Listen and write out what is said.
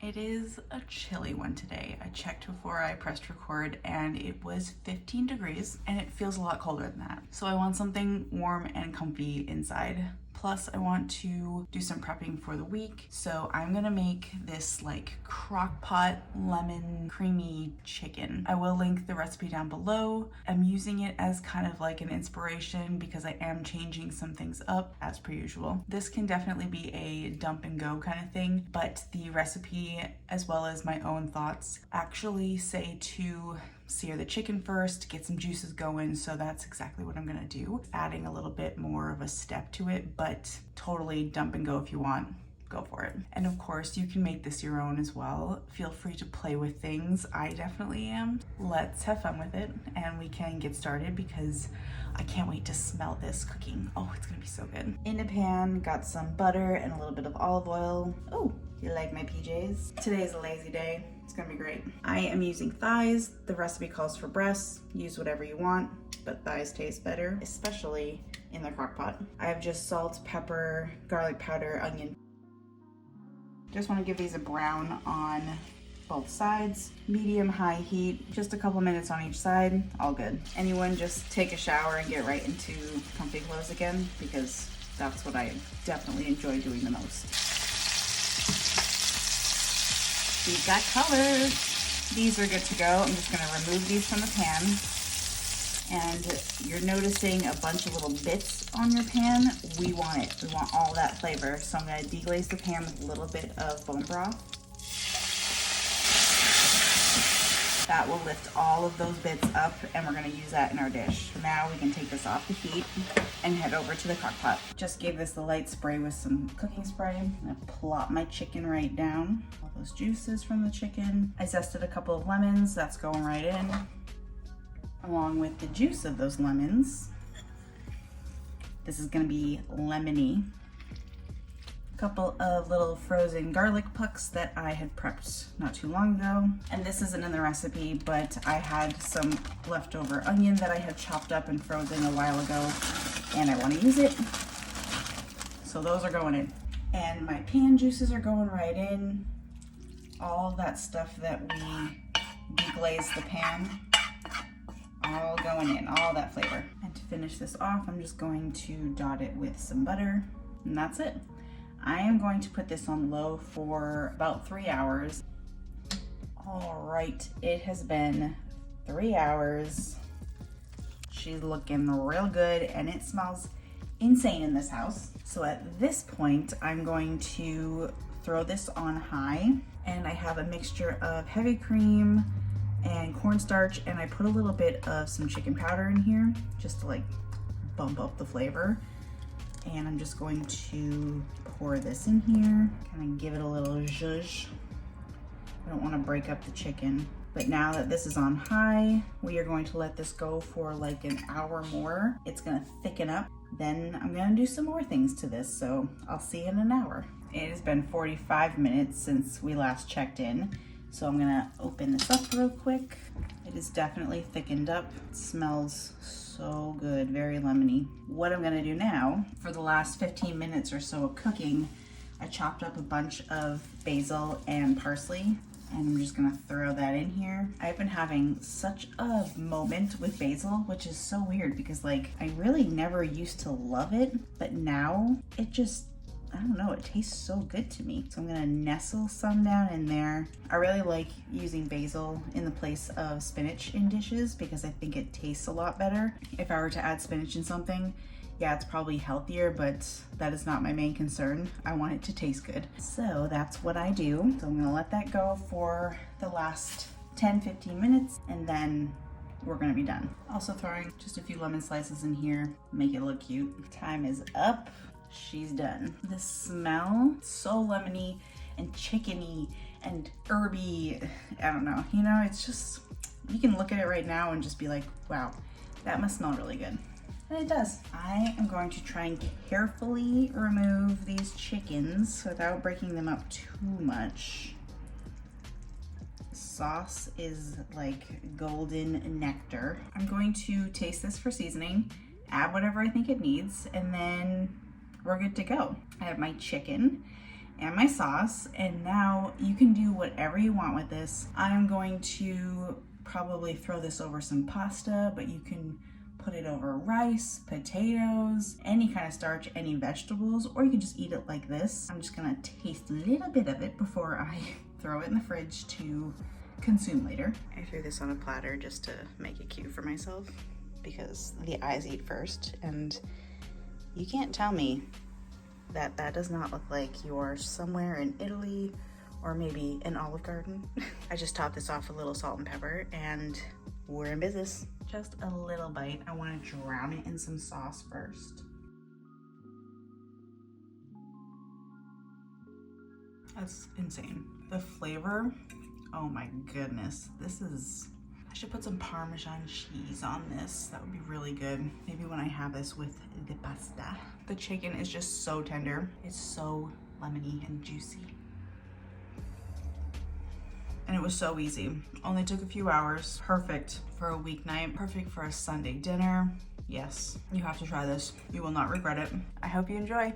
It is a chilly one today. I checked before I pressed record and it was 15 degrees and it feels a lot colder than that. So I want something warm and comfy inside. Plus I want to do some prepping for the week. So I'm gonna make this like crock pot lemon creamy chicken. I will link the recipe down below. I'm using it as kind of like an inspiration because I am changing some things up as per usual. This can definitely be a dump and go kind of thing, but the recipe as well as my own thoughts actually say to sear the chicken first, get some juices going, so that's exactly what I'm gonna do. Adding a little bit more of a step to it, but totally dump and go if you want. Go for it. And of course, you can make this your own as well. Feel free to play with things. I definitely am. Let's have fun with it and we can get started because I can't wait to smell this cooking. Oh, it's gonna be so good. In a pan, got some butter and a little bit of olive oil. Oh, you like my PJs? Today's a lazy day. It's gonna be great. I am using thighs. The recipe calls for breasts. Use whatever you want, but thighs taste better, especially in the crock pot. I have just salt, pepper, garlic powder, onion. Just want to give these a brown on both sides. Medium, high heat, just a couple minutes on each side, all good. Anyone just take a shower and get right into comfy clothes again because that's what I definitely enjoy doing the most. We've got color. These are good to go. I'm just gonna remove these from the pan. And you're noticing a bunch of little bits on your pan. We want it. We want all that flavor. So I'm gonna deglaze the pan with a little bit of bone broth. That will lift all of those bits up and we're gonna use that in our dish. Now we can take this off the heat and head over to the crock pot. Just gave this a light spray with some cooking spray. I'm gonna plop my chicken right down. All those juices from the chicken. I zested a couple of lemons, that's going right in. Along with the juice of those lemons. This is gonna be lemony. A couple of little frozen garlic pucks that I had prepped not too long ago. And this isn't in the recipe, but I had some leftover onion that I had chopped up and frozen a while ago, and I wanna use it. So those are going in. And my pan juices are going right in. All that stuff that we deglaze the pan, all going in, all that flavor. And to finish this off, I'm just going to dot it with some butter, and that's it. I am going to put this on low for about 3 hours. All right, it has been 3 hours. She's looking real good and it smells insane in this house. So at this point, I'm going to throw this on high, and I have a mixture of heavy cream and cornstarch, and I put a little bit of some chicken powder in here just to like bump up the flavor. And I'm just going to pour this in here, kind of give it a little zhuzh. I don't want to break up the chicken. But now that this is on high, we are going to let this go for like an hour more. It's gonna thicken up. Then I'm gonna do some more things to this, so I'll see you in an hour. It has been 45 minutes since we last checked in. So I'm gonna open this up real quick. It is definitely thickened up. It smells so good, very lemony. What I'm gonna do now, for the last 15 minutes or so of cooking, I chopped up a bunch of basil and parsley, and I'm just gonna throw that in here. I've been having such a moment with basil, which is so weird because like I really never used to love it, but now it just, I don't know, it tastes so good to me. So I'm gonna nestle some down in there. I really like using basil in the place of spinach in dishes because I think it tastes a lot better. If I were to add spinach in something, yeah, it's probably healthier, but that is not my main concern. I want it to taste good. So that's what I do. So I'm gonna let that go for the last 10-15 minutes and then we're gonna be done. Also throwing just a few lemon slices in here, make it look cute. Time is up. She's done. The smell, so lemony and chickeny and herby. I don't know, you know, it's just, you can look at it right now and just be like, wow, that must smell really good. And it does. I am going to try and carefully remove these chickens without breaking them up too much. Sauce is like golden nectar. I'm going to taste this for seasoning, add whatever I think it needs, and then we're good to go. I have my chicken and my sauce. And now you can do whatever you want with this. I'm going to probably throw this over some pasta, but you can put it over rice, potatoes, any kind of starch, any vegetables, or you can just eat it like this. I'm just gonna taste a little bit of it before I throw it in the fridge to consume later. I threw this on a platter just to make it cute for myself because the eyes eat first, and you can't tell me that that does not look like you're somewhere in Italy or maybe an Olive Garden. I just topped this off with a little salt and pepper, and we're in business. Just a little bite. I want to drown it in some sauce first. That's insane. The flavor, oh my goodness. This is, I should put some Parmesan cheese on this. That would be really good. Maybe when I have this with the pasta. The chicken is just so tender. It's so lemony and juicy. And it was so easy. Only took a few hours. Perfect for a weeknight. Perfect for a Sunday dinner. Yes, you have to try this. You will not regret it. I hope you enjoy.